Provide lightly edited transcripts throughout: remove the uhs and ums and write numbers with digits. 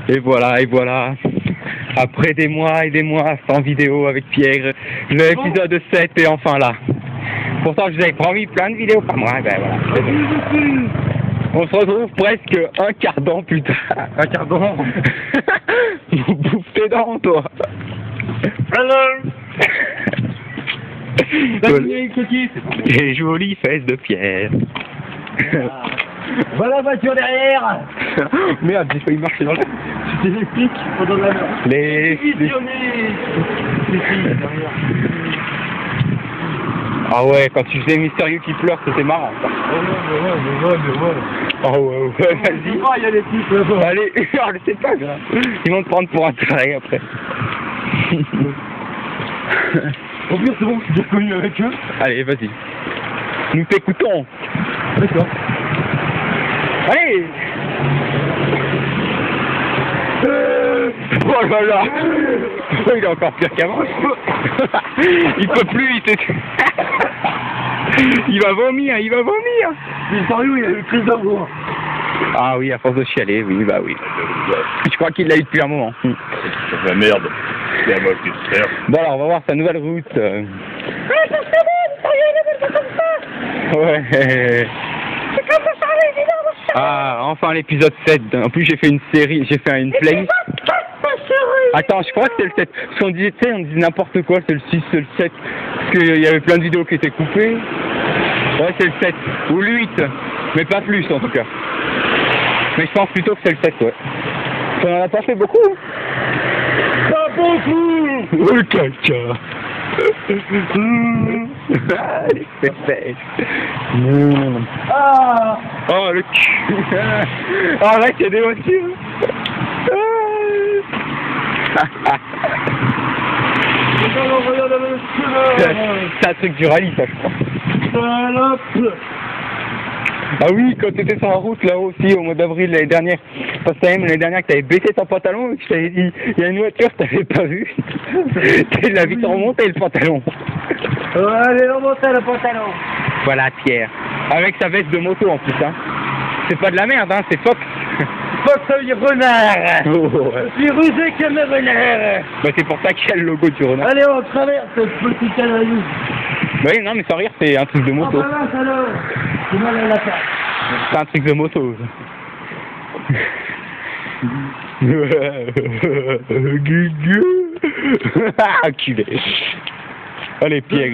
Et voilà, et voilà. Après des mois et des mois sans vidéo avec Pierre, l'épisode 7 est enfin là. Pourtant, je vous avais promis plein de vidéos, pas moi, ben voilà. On se retrouve presque un quart d'an plus tard. Un quart d'an. Vous bouffes tes dents, toi. Hello. Les jolies fesses de Pierre. Voilà la voiture derrière. Merde, j'ai failli marcher dans l'air. C'était les flics pendant la mer. Les Ah ouais, quand tu faisais Mystérieux qui pleure, c'était marrant. Ça. Ouais. Oh ouais, vas-y. Il y a les types là-bas. Allez, c'est pas grave. Ils vont te prendre pour un taré après. Au pire, c'est bon, je suis déjà connu avec eux. Allez, vas-y. Nous t'écoutons. D'accord. Allez. Oh là là. Oh, il est encore pire qu'avant. Il peut plus, il va vomir, il va vomir. Mais sérieux, il a eu crise d'amour. Ah oui, à force de chialer, oui, bah oui. Je crois qu'il l'a eu depuis un moment. La merde. C'est à moi qui te sers. Bon alors, on va voir sa nouvelle route. Ouais, ça serait bien, il ne comme ça. Ouais. C'est comme ça, les énormes. Ah, enfin l'épisode 7. En plus, j'ai fait une série, j'ai fait une playlist. Attends, je crois que c'est le 7. Parce qu'on disait, tu sais, on disait n'importe quoi, c'est le 6, c'est le 7. Parce qu'il y avait plein de vidéos qui étaient coupées. Ouais, c'est le 7. Ou le 8. Mais pas plus, en tout cas. Mais je pense plutôt que c'est le 7, ouais. On en a pas fait beaucoup. Pas beaucoup. Le caca. Les fesses. Ah. Oh, le cul. Oh, arrête, il y a des voitures. C'est un truc du rallye, ça, je crois. Salope. Ah oui, quand t'étais sur la route, là aussi, au mois d'avril l'année dernière, parce que l'année dernière que t'avais baissé ton pantalon et que je t'avais dit, il y a une voiture, t'avais pas vu. Tu l'as vite remonté le pantalon. Allez, remontez le pantalon. Voilà, Pierre. Avec sa veste de moto en plus, hein. C'est pas de la merde, hein, c'est Fox. Fox, ça veut dire renard. Oh, ouais. Je suis rusé comme un renard. Bah, c'est pour ça qu'il y a le logo du renard. Allez, on traverse cette petite canaille. Bah oui, non, mais sans rire, c'est un truc de moto. Ah, balance alors. C'est mal à la face. C'est un truc de moto. Gugu. Enculé. Allez, Pierre.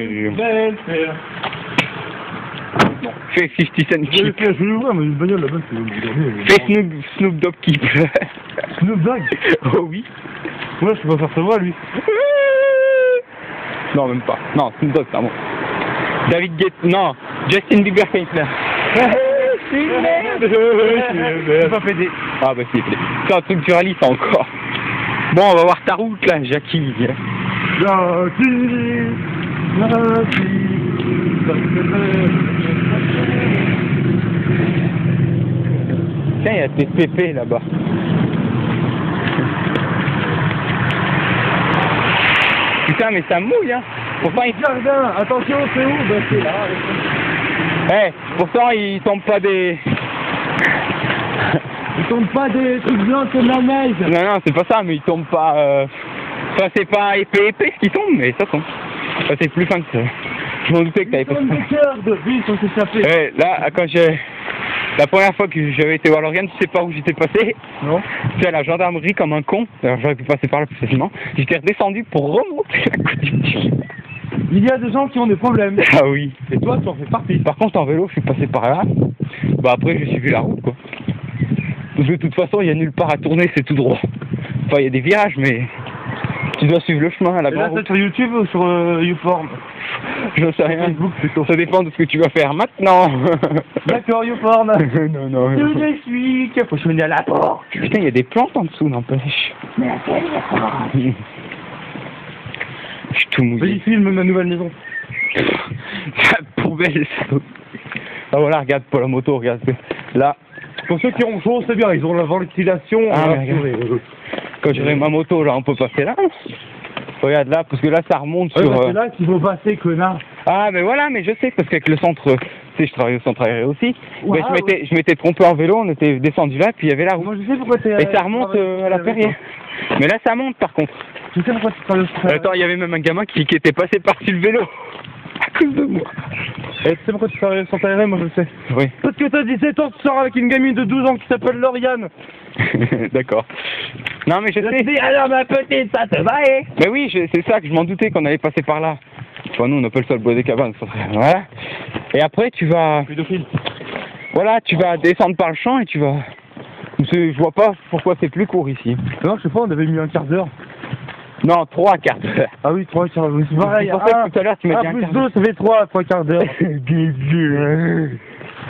Bon, fais 50 Cent qui pleure. Je le vois, mais une bagnole là-bas, c'est... Fais Snoop Dogg qui pleure. Snoop Dogg. Oh oui. Ouais, je peux pas faire sa voix, lui. Non, même pas. Non, Snoop Dogg, c'est un bon. David Guetta. Non, Justin Bieber qui pleure. C'est pas pédé. Ah bah si, c'est un truc du rallye, ça encore. Bon, on va voir ta route là, Jackie. Tiens, il y a tes pépés là-bas. Putain, mais ça mouille, hein. Pourtant, Jardin, attention, c'est où? Ben, c'est là. Eh, pourtant, ils tombent pas des... Ils tombent pas des trucs blancs comme la neige. Non, c'est pas ça, mais ils tombent pas... Ça, c'est pas épais ce qui tombe, mais ça tombe. Ça, c'est plus fin que ça. Je m'en doutais que t'avais pas ça. Des cœurs de vie sont échappés. Ouais, là, quand j'ai... La première fois que j'avais été voir l'organe, tu sais pas où j'étais passé? Non. C'est à la gendarmerie comme un con. Alors j'aurais pu passer par là plus facilement. J'étais redescendu pour remonter à côté du pied. Il y a des gens qui ont des problèmes. Ah oui. Et toi, tu en fais partie. Par contre, en vélo, je suis passé par là. Bah après, j'ai suivi la route, quoi. Parce que de toute façon, il y a nulle part à tourner, c'est tout droit. Enfin, il y a des virages, mais tu dois suivre le chemin à la Et là, grande c'est sur YouTube ou sur YouForm? Je sais rien. Facebook, plutôt. Ça dépend de ce que tu vas faire maintenant. D'accord, YouForm. non. Je t'explique. Faut se mener à la porte. Putain, il y a des plantes en dessous, n'empêche. Mais à quelle porte? Je suis tout mouillé. Vas-y, filme ma nouvelle maison. La poubelle, ça. Ah voilà, regarde pour la moto, regarde. Là. Pour ceux qui ont chaud, c'est bien, ils ont la ventilation. Ah, quand j'aurai ma moto, là, on peut passer là. Regarde là, parce que là, ça remonte sur... C'est là qu'il faut passer, connard. Ah, mais voilà, mais je sais, parce qu'avec le centre tu sais, je travaille au centre aéré aussi. Ouais, Mais je m'étais trompé en vélo, on était descendu là, puis il y avait la route. Moi, je sais pourquoi t'es... Et ça remonte à la Perrière. Mais là, ça monte par contre. Je sais pourquoi tu travailles au centre aéré. Attends, il y avait même un gamin qui était passé par-dessus le vélo. À cause de moi. Et tu sais pourquoi tu travailles au centre aéré, moi je le sais. Oui. Parce que t'as 17 ans, tu sors avec une gamine de 12 ans qui s'appelle Lauriane. D'accord. Non, mais je sais. dis, alors ma petite, ça te va, eh? Mais oui, c'est ça que je m'en doutais qu'on allait passer par là. Enfin, nous, on appelle ça le bois des cabanes. Voilà. Et après, tu vas... Pédophile. Voilà, tu vas descendre par le champ et tu vas... Je vois pas pourquoi c'est plus court ici. Non, je sais pas, on avait mis un quart d'heure. Non, 3 quarts d'heure. Ah oui, 3 quarts d'heure. C'est pareil. C'est pour ça que tout à l'heure, tu m'as dit un plus quart 2, ça fait 3 quarts d'heure.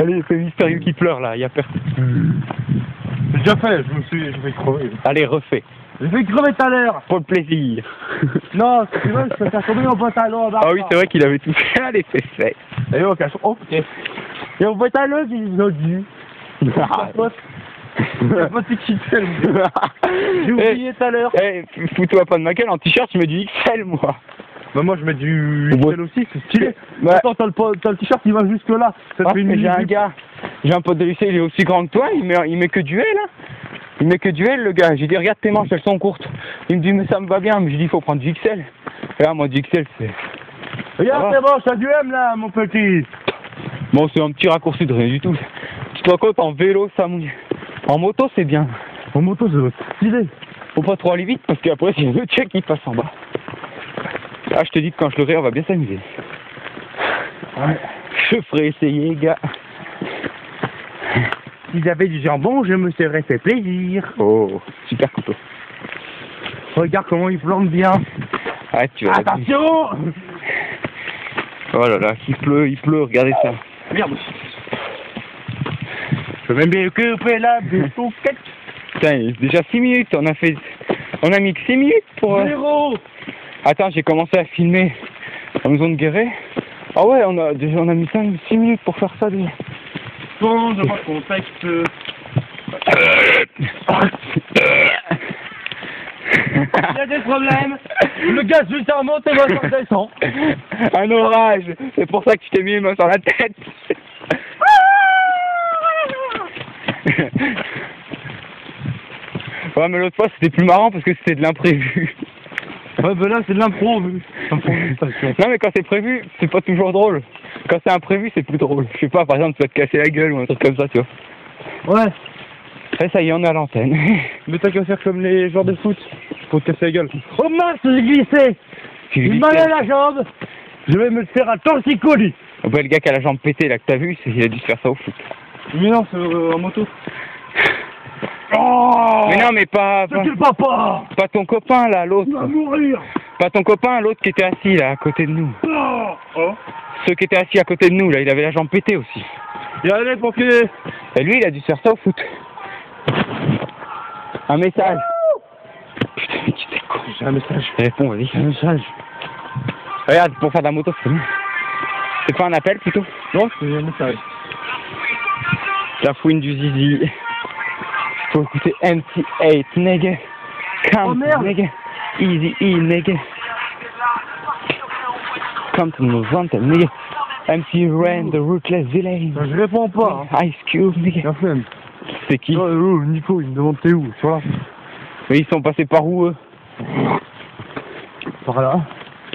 Allez, c'est mystérieux qui pleure là, il y a personne. J'ai déjà fait, j'ai fait crever. Allez, refais. J'ai fait crever tout à l'heure. Pour le plaisir. Non, c'est vrai, je peux faire tomber mon pantalon. Ah oui, c'est vrai qu'il avait tout fait. Allez, c'est fait. Et on cache. Oh, putain. Et mon pantalon, il a dit. Pas c'est qui fait le J'ai oublié tout à l'heure. Eh, fous-toi pas de ma gueule, en t-shirt, je mets du XL, moi. Bah moi je mets du XL aussi, c'est stylé. Ouais. Attends, t'as le t-shirt, il va jusque là. Ça Ah, fait une mais j'ai minute. un gars, j'ai un pote de lycée, il est aussi grand que toi, il met que du L, hein. Il met que du L, le gars. J'ai dit, regarde tes manches, elles sont courtes. Il me dit, mais ça me va bien. Mais je dis, il faut prendre du XL. Et là, moi, du XL, c'est... Regarde tes manches, t'as du M là, mon petit. Bon, c'est un petit raccourci de rien du tout. Tu te rends compte, en vélo, ça mouille. En moto, c'est bien. En moto, c'est stylé. Faut pas trop aller vite, parce qu'après, c'est le tien qui passe en bas. Là, je te dis que quand je l'aurai, on va bien s'amuser. Ouais. Je ferai essayer, gars. Si j'avais du jambon, je me serais fait plaisir. Oh, super couteau. Regarde comment il plante bien. Arrête, tu vas... Attention. Oh là là, il pleut, regardez ça. Merde. Je vais même bien couper la bouquette. Putain, il est déjà 6 minutes, on a mis que 6 minutes pour... Zéro. Attends, j'ai commencé à filmer en zone guérée. Ah ouais, on a mis 6 minutes pour faire ça déjà. Bon, je vois le contexte. Il y a des problèmes. Le gaz juste à remonter, moi ça descend. Un orage, c'est pour ça que tu t'es mis les mains sur la tête. Ouais, mais l'autre fois c'était plus marrant parce que c'était de l'imprévu. Ouais, ben là c'est de l'impro. Non, mais quand c'est prévu, c'est pas toujours drôle. Quand c'est imprévu, c'est plus drôle. Je sais pas, par exemple, tu vas te casser la gueule ou un truc comme ça, tu vois. Ouais. Et ça y est, on est à l'antenne. Mais t'as qu'à faire comme les joueurs de foot pour te casser la gueule. Oh mince, j'ai glissé. Tu Il m'a mis la jambe. Je vais me faire un torticolis. Oh, bah, le gars qui a la jambe pétée là que t'as vu, il a dû se faire ça au foot. Mais non, c'est en moto. Oh. Mais non, mais pas C'est le papa. pas ton copain là, l'autre. Il va mourir. Pas ton copain, l'autre qui était assis là, à côté de nous. Oh. Ceux qui étaient assis à côté de nous là, il avait la jambe pétée aussi. Il y a les pompiers. Et lui, il a dû se faire ça au foot. Un message. Putain, mais tu t'es con. J'ai un message. Réponds, vas-y. Un message. Regarde, pour faire de la moto, c'est bon. C'est pas un appel plutôt? Non, c'est un message. La fouine du zizi. Faut écouter MC8, nigga. Come, Oh, merde. nigga. Easy E, nigga. Come to the front, nigga. MC Ren, the ruthless villain. Je réponds pas. Ice Cube, nigga. La flemme. C'est qui? Oh, Nico, il me demande t'es où? Sur là. Mais ils sont passés par où, eux? Par là.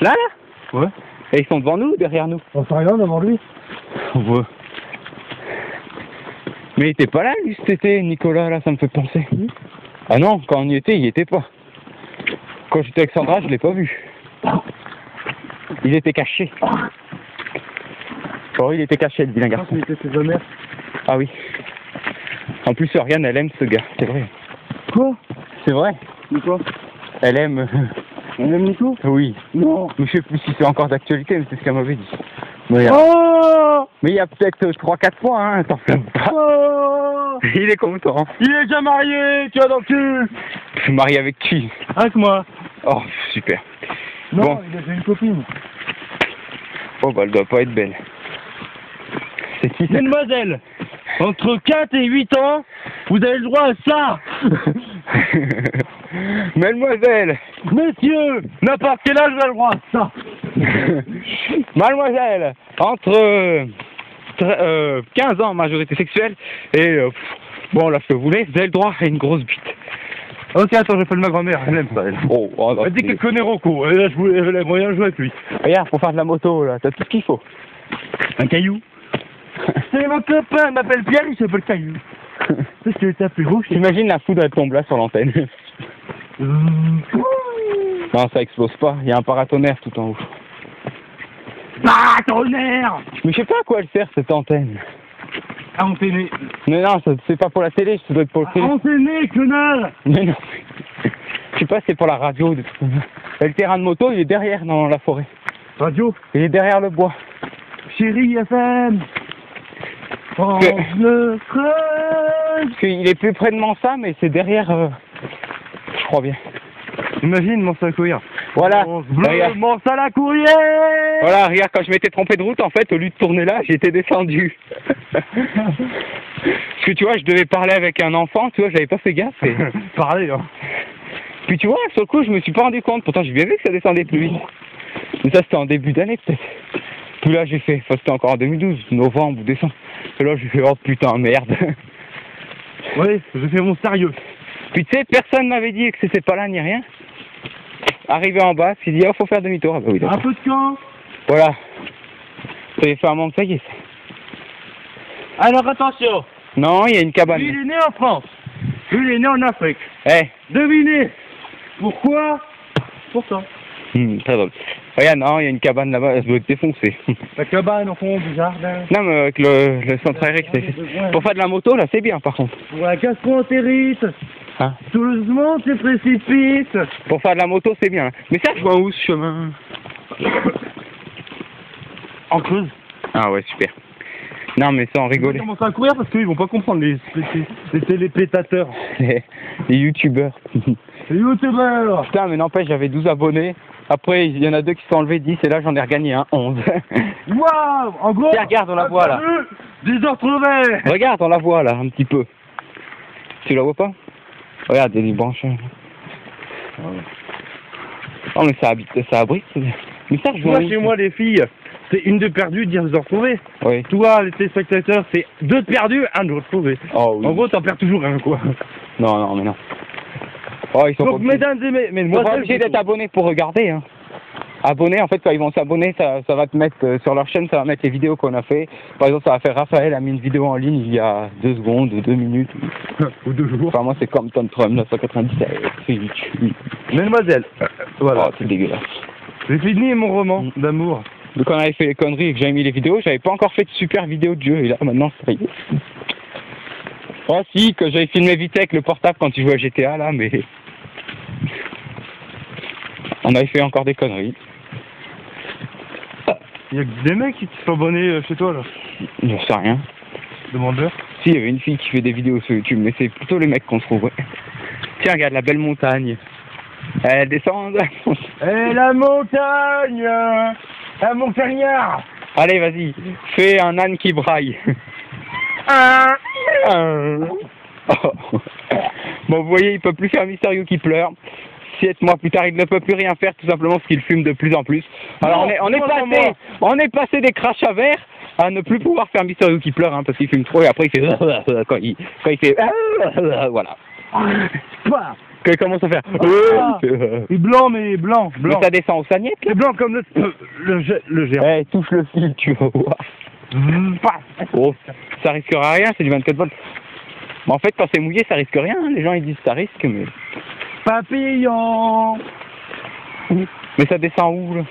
Là, là? Ouais. Et ils sont devant nous ou derrière nous? On sait rien devant lui. Ouais. Mais il était pas là, lui, cet été, Nicolas, là, ça me fait penser. Ah non, quand on y était, il y était pas. Quand j'étais avec Sandra, je l'ai pas vu. Il était caché. Oh, il était caché, le vilain Je pense garçon. qu'il était chez sa mère. Ah oui. En plus, Oriane, elle aime ce gars, c'est vrai. Quoi? C'est vrai. Nico? Elle aime... On aime Nico? Oui. Non. Mais je sais plus si c'est encore d'actualité, mais c'est ce qu'elle m'avait dit. Oh. Mais il y a peut-être 3-4 fois, hein, t'en fais pas. Oh. Il est content. Il est déjà marié, tu as dans le cul. Je suis marié avec qui? Avec moi. Oh, super. Non, Bon. il a déjà une copine. Oh, bah, elle doit pas être belle. C'est qui, ça? Mademoiselle, entre 4 et 8 ans, vous avez le droit à ça. Mademoiselle. Messieurs, n'importe quel âge, vous avez le droit à ça. Mademoiselle, entre 15 ans, majorité sexuelle, et bon, là, ce que vous voulez, vous avez le droit à une grosse bite. Ok, attends, j'appelle ma grand-mère, elle aime ça, elle. Oh, Elle dit qu'elle connaît Rocco, et là, elle a moyen de jouer avec lui. Regarde, pour faire de la moto, là, t'as tout ce qu'il faut. Un caillou. C'est mon copain, il m'appelle Pierre, il s'appelle Caillou. Parce qu'il est appelé rouge. T'imagines la foudre, elle tombe là sur l'antenne. Non, ça explose pas, il y a un paratonnerre tout en haut. Paratonnerre. Mais je sais pas à quoi elle sert, cette antenne. Ah, on t'est né. Mais non, c'est pas pour la télé, ça doit être pour le télé. On t'est né, connard. Mais non. Je sais pas, c'est pour la radio. Et le terrain de moto, il est derrière dans la forêt. Radio. Il est derrière le bois. Chérie FM. France le creux. Parce qu'il est plus près de Mansa, mais c'est derrière, je crois bien. Imagine Mansa à courir. Voilà. Regarde. Mansa la courrier. Voilà, regarde, quand je m'étais trompé de route, en fait, au lieu de tourner là, j'étais descendu. Parce que tu vois, je devais parler avec un enfant, tu vois, j'avais pas fait gaffe. Et... Parler, hein. Puis tu vois, sur le coup, je me suis pas rendu compte. Pourtant, j'ai bien vu que ça descendait plus vite. Mais ça, c'était en début d'année, peut-être. Puis là, j'ai fait, enfin, c'était encore en 2012, novembre ou décembre. Et là, j'ai fait, oh putain, merde. Oui, j'ai fait mon sérieux. Puis tu sais, personne m'avait dit que c'était pas là ni rien. Arrivé en bas, il dit, oh, faut faire demi-tour. Ah bah oui, Un peu de camp. voilà. Ça y est fait un manque, ça y est. Alors attention. Non, il y a une cabane. Lui, il est né en France. Lui, il est né en Afrique. Eh. Devinez. Pourquoi? Pour ça. Très drôle. Regarde, non, il y a une cabane là-bas, elle doit être défoncée. La cabane au fond du jardin. Non, mais avec le centre aéré que t'as fait. Pour faire de la moto, là, c'est bien, par contre. Pour la gastro-entérite. Hein? Tout le monde se précipite. Pour faire de la moto, c'est bien. Mais ça, je vois où, ce chemin? En creuse. Ah ouais, super. Non, mais sans rigoler. Ils vont commencer à courir parce qu'ils vont pas comprendre les télépétateurs. Les youtubeurs. Les youtubeurs. Putain, mais n'empêche, j'avais 12 abonnés. Après, il y en a 2 qui sont enlevés 10 et là, j'en ai regagné un 11. Waouh. En gros. Tiens, regarde, on la voit là. 10h30. Regarde, on la voit là, un petit peu. Tu la vois pas? Regarde, il y a des branches. Oh, mais ça abrite. Mais ça, je vois. Moi, chez moi, les filles, c'est une de perdue, 10 de retrouvée. Oui. Toi, les téléspectateurs, c'est 2 de perdus, 1 de retrouvé. Oh oui. En gros, t'en perds toujours un, quoi. Non, mais non. Oh, ils sont Donc, mesdames et Ils sont pas obligés d'être abonnés pour regarder, hein. Abonnés, en fait, quand ils vont s'abonner, ça va te mettre sur leur chaîne, ça va mettre les vidéos qu'on a fait. Par exemple, ça va faire Raphaël a mis une vidéo en ligne il y a 2 secondes ou 2 minutes. Ou 2 jours. Enfin, moi, c'est comme Tom Trump, 997. C'est YouTube. Mademoiselle. Voilà. Oh, c'est dégueulasse. J'ai fini mon roman d'amour. Donc, quand on avait fait les conneries et que j'avais mis les vidéos, j'avais pas encore fait de super vidéo de jeu. Et là, maintenant, ça y est. Oh, si, que j'avais filmé vite avec le portable quand tu jouais à GTA, là, mais. On avait fait encore des conneries. Il y a des mecs qui se sont abonnés chez toi, là. Je sais rien. Demandeur. Si, il y avait une fille qui fait des vidéos sur YouTube, mais c'est plutôt les mecs qu'on trouve, ouais. Tiens, regarde la belle montagne. Elle descend. Et la montagne. Un montagnard. Allez, vas-y. Fais un âne qui braille. Oh. Bon, vous voyez, il peut plus faire Mystérieux qui pleure. 7 mois plus tard, il ne peut plus rien faire, tout simplement parce qu'il fume de plus en plus. Alors, on est passé des crachs à verre à ne plus pouvoir faire Mystérieux qui pleure, hein, parce qu'il fume trop et après il fait quand il fait voilà. Quand il commence à faire Il est blanc, mais blanc. Mais ça descend aux sagnettes, là. C'est blanc comme le géant. Eh, touche le fil, tu vas voir. Oh, ça risquera rien, c'est du 24 volts. Mais en fait, quand c'est mouillé, ça risque rien. Hein. Les gens, ils disent ça risque, mais... Papillon. Mais ça descend où, là?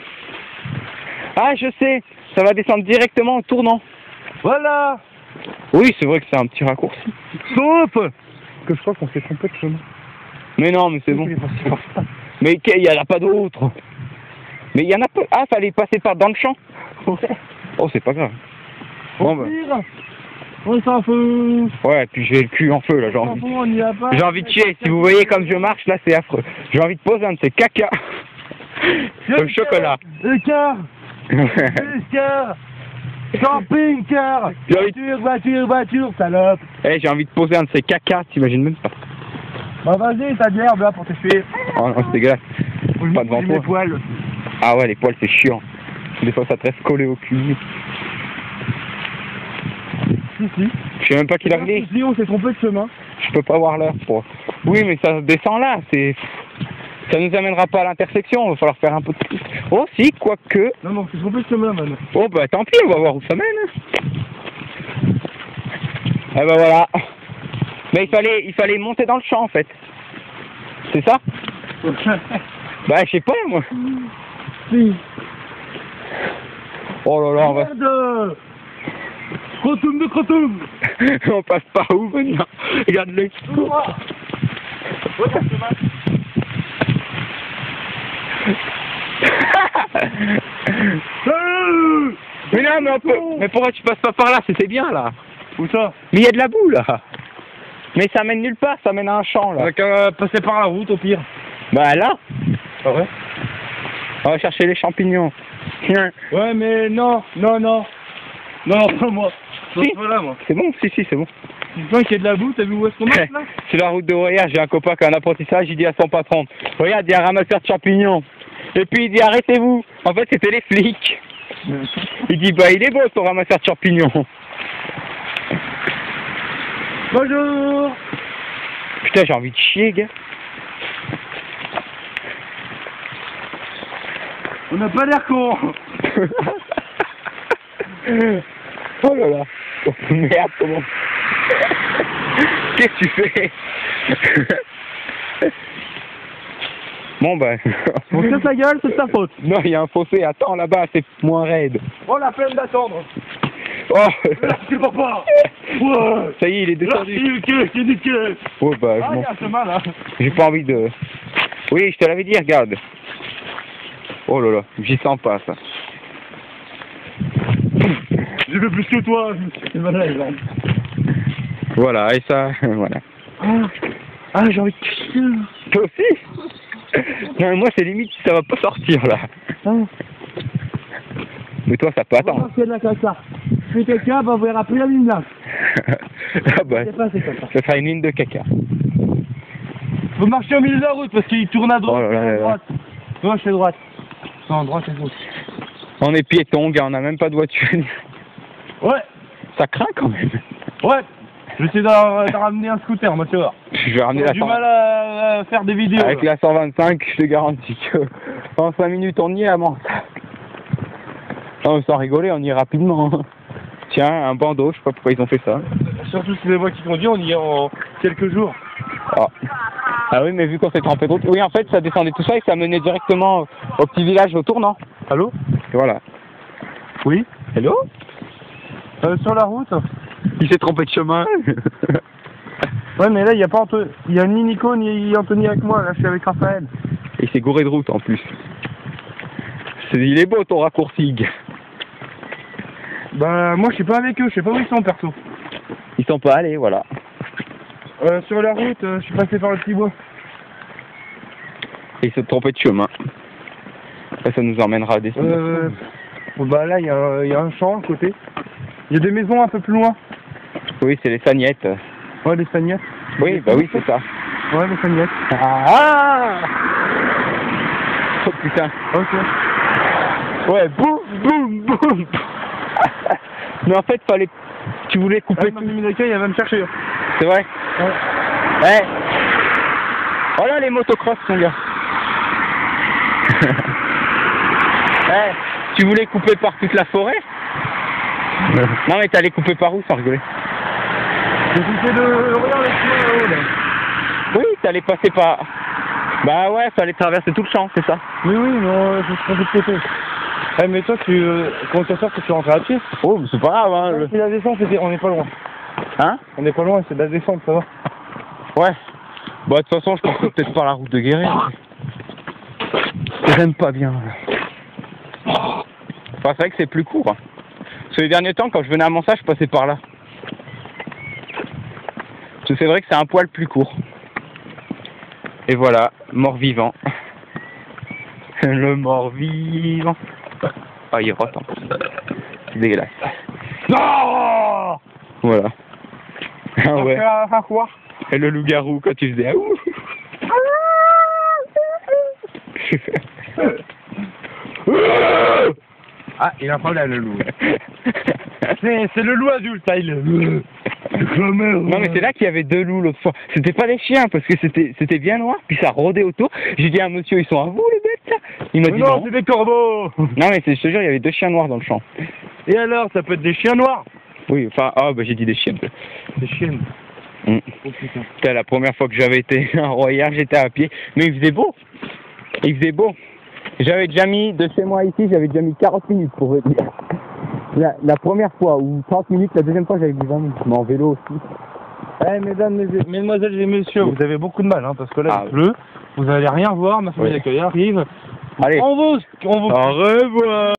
Ah, je sais. Ça va descendre directement en tournant. Voilà. Oui, c'est vrai que c'est un petit raccourci. Sauf que je crois qu'on s'est trompé de chemin. Mais non, mais c'est bon. Mais il n'y en a pas d'autre. Mais il y en a pas... Ah, fallait passer par dans le champ. Oh, c'est pas grave. Bon, bah... On s'en fout. Ouais, puis j'ai le cul en feu, là, j'ai envie. J'ai envie de chier. Si vous voyez comme je marche, là, c'est affreux. J'ai envie de poser un de ces caca. Le chocolat. Le car. Le car. Camping-car. Voiture, salope. Eh, j'ai envie de poser un de ces caca, t'imagines même pas. Bah vas-y, t'as de l'herbe là pour te fuir. Oh non, c'est dégueulasse. Pas devant toi. Les poils. Ah ouais, les poils, c'est chiant. Des fois, ça te reste collé au cul. Si. Je sais même pas quelle heure il est. Si, on s'est trompé de chemin. Je peux pas voir l'heure pour... Oui, mais ça descend là, c'est... Ça nous amènera pas à l'intersection, il va falloir faire un peu de plus. Oh si, quoique... Non, on s'est trompé de chemin, man. Oh bah tant pis, on va voir où ça mène. Eh ben voilà. Mais il fallait monter dans le champ en fait. C'est ça? Bah je sais pas moi. Si. Oh là là, on va... Merde. Crotoum de Crotoum. On passe par où venir? Regarde-le. Mais non, mais on peut... Mais pourquoi tu passes pas par là? C'était bien là. Où ça? Mais il y a de la boue là. Mais ça mène nulle part, ça mène à un champ là. On va qu'à passer par la route au pire. Bah là, Ah ouais? on va chercher les champignons. Ouais, mais non, pas moi. Si. Pas là, moi. C'est bon, si, c'est bon. Tu sens qu'il y a de la boue, t'as vu où est-ce qu'on marche là? C'est la route de Roya, j'ai un copain qui a un apprentissage, il dit à son patron, regarde, il y a un ramasseur de champignons. Et puis il dit, arrêtez-vous. En fait, c'était les flics. Il dit, bah il est beau son ramasseur de champignons. Bonjour. Putain, j'ai envie de chier, gars. On n'a pas l'air con. Oh là là. Oh, merde, comment... Qu'est-ce que tu fais? Bon ben... On casse la gueule, c'est de ta faute. Non, il y a un fossé, attends là-bas, c'est moins raide. Oh la peine d'attendre. Oh Merci papa. Ouais. Ça y est, il est descendu. Merci, nickel. Oh bah, Ah, il y a un chemin là. j'ai pas envie de... Oui, je te l'avais dit, regarde. Oh là là, j'y sens pas ça. J'ai fait plus que toi. C'est malade, là. Voilà, et ça, voilà. Ah, j'ai envie de chier. Toi aussi? Non, moi c'est limite, ça va pas sortir là. Mais toi ça peut attendre. C'est de la caca. Je fais caca, bah on verra plus la ligne là. Ah bah, C'est pas, c'est caca. ça sera une ligne de caca. Faut marcher au milieu de la route parce qu'il tourne à droite. Oh là là là. À droite. Gauche et droite. Non, droite et gauche. On est piétons, gars, on a même pas de voiture. Ouais, Ça craint quand même. ouais. Je vais essayer de ramener un scooter, moi tu vois. Je vais ramener J'ai la du 100... mal à faire des vidéos. Avec là. la 125, je te garantis que en 5 minutes on y est à Mansac. Non, sans rigoler, on y est rapidement. Tiens, un bandeau, je sais pas pourquoi ils ont fait ça. Surtout si c'est moi qui conduis, on y est en quelques jours. Ah oui, mais vu qu'on s'est trompé de route. Oui, en fait, ça descendait tout ça et ça menait directement au petit village au tournant. Allô? Et voilà. Oui? Hello? Sur la route? Il s'est trompé de chemin. Ouais, mais là, il n'y a pas il y a ni Nico ni Anthony avec moi. Là, je suis avec Raphaël. Et il s'est gouré de route en plus. Il est beau ton raccourci. Bah, moi, je suis pas avec eux. Je sais pas où ils sont, perso. Ils sont pas allés, voilà. Sur la route, je suis passé par le petit bois. Et il s'est trompé de chemin. Après, ça nous emmènera à des... Bah là, il y a un champ à côté. Il y a des maisons un peu plus loin. Oui, c'est les sagnettes. Ouais, les sagnettes. Oui, bah oui, c'est ça. Ouais, les sagnettes. Ah! Oh putain. Ok. Ouais, boum, boum, boum. Mais en fait, fallait... Tu voulais couper... Ah, Minaka, il va me chercher. C'est vrai? Ouais. Ouais. Voilà les motocross, mon gars. Ouais. Tu voulais couper par toute la forêt? Non, mais t'allais couper par où, sans rigoler? J'ai essayé de... Regarde le chemin là-haut, là. Oui, t'allais passer par... Bah ouais, fallait traverser tout le champ, c'est ça? Oui, mais je suis trompé de côté. Eh, mais toi, quand tu sors, tu rentres à pied? Oh, mais c'est pas grave, hein. C'est la descente, on n'est pas loin. Hein? On n'est pas loin, c'est de la descente, ça va. Ouais. Bah, de toute façon, je pense peut-être par la route de Guéret. J'aime pas bien, là. Enfin, c'est vrai que c'est plus court. Hein. Parce que les derniers temps, quand je venais à Mansac, je passais par là. Parce que c'est vrai que c'est un poil plus court. Et voilà, mort-vivant. Le mort-vivant. Ah, il rote en plus. C'est dégueulasse. Non! Voilà. Ah ouais. À quoi? Et le loup-garou, quand tu faisais... Aouh. Ah, il a un problème, le loup. c'est le loup adulte, là, il Non mais c'est là qu'il y avait deux loups l'autre fois. C'était pas des chiens parce que c'était bien noir, puis ça rôdait autour. J'ai dit à un monsieur, ils sont à vous les bêtes là? Il m'a dit non. c'est des corbeaux. Non mais je te jure, il y avait deux chiens noirs dans le champ. Et alors, ça peut être des chiens noirs? Oui, enfin, bah j'ai dit des chiens. Des chiens. Mm. Oh putain. C'était la première fois que j'avais été à Royard, j'étais à pied. Mais il faisait beau. Il faisait beau. J'avais déjà mis, de chez moi ici, j'avais déjà mis 40 minutes pour venir. La première fois, ou 30 minutes, la deuxième fois j'avais mis 20 minutes, mais en vélo aussi. Eh mesdames, mesdemoiselles et messieurs, vous avez beaucoup de mal, hein, parce que là il pleut, vous allez rien voir, ma famille d'accueil arrive. Allez. On vous... Au revoir.